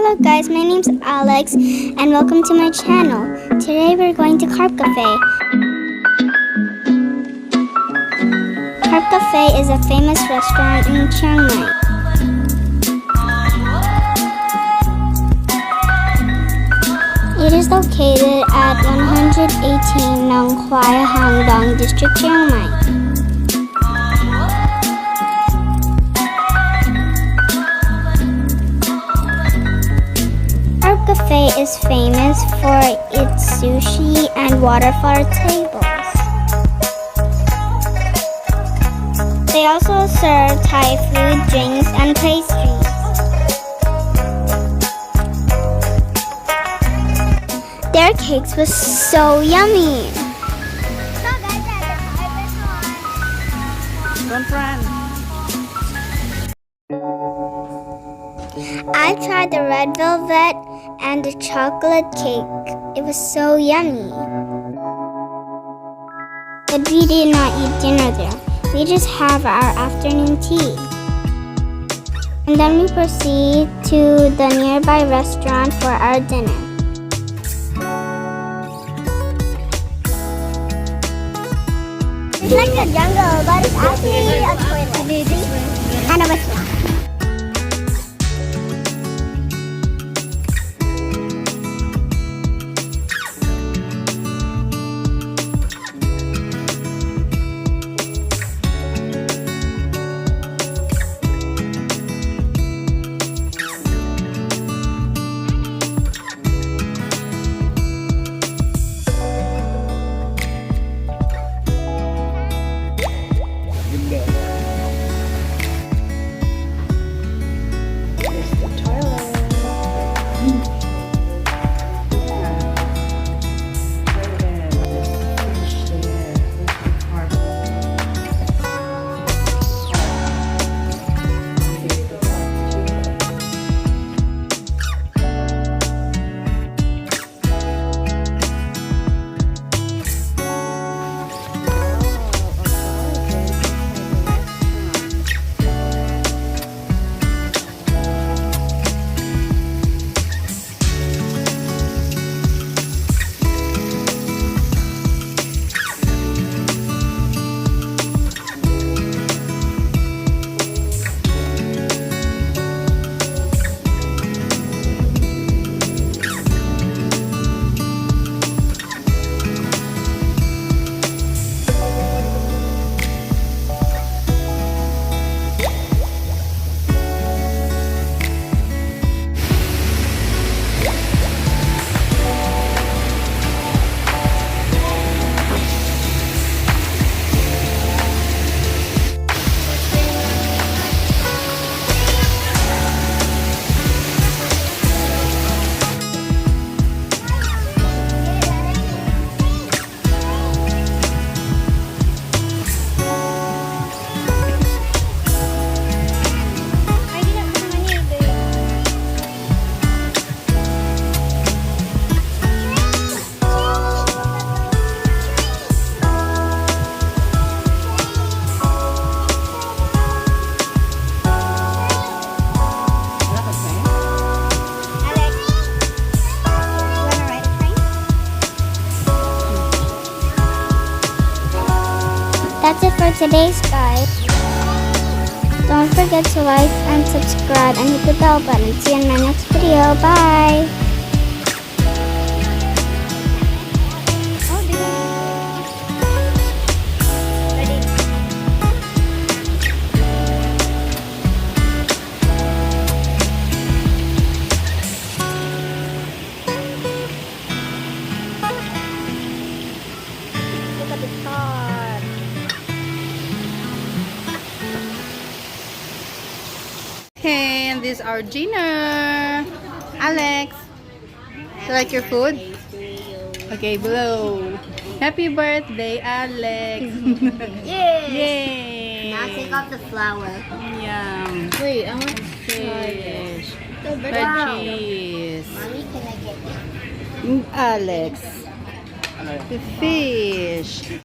Hello guys, my name's Alex and welcome to my channel. Today we're going to Carp Cafe. Carp Cafe is a famous restaurant in Chiangmai. It is located at 118 Nong Khoai Hang Dong District, Chiang Mai. Carp Cafe is famous for its sushi and waterfall tables. They also serve Thai food, drinks, and pastries. Their cakes was so yummy. Don't run. I tried the red velvet and the chocolate cake. It was so yummy. But we did not eat dinner there. We just have our afternoon tea. And then we proceed to the nearby restaurant for our dinner. It's like a jungle, but it's actually a toilet. And a restaurant. That's it for today's guys. Don't forget to like and subscribe and hit the bell button. See you in my next video. Bye! Look at the car. Hey, and this is our dinner. Alex, you like your food? Okay, blow. Happy birthday, Alex. Yay! Yay! Now take off the flour. Yum. Wait, I want to Fish. Wow. Veggies. Mommy, can I get it? Alex. The fish.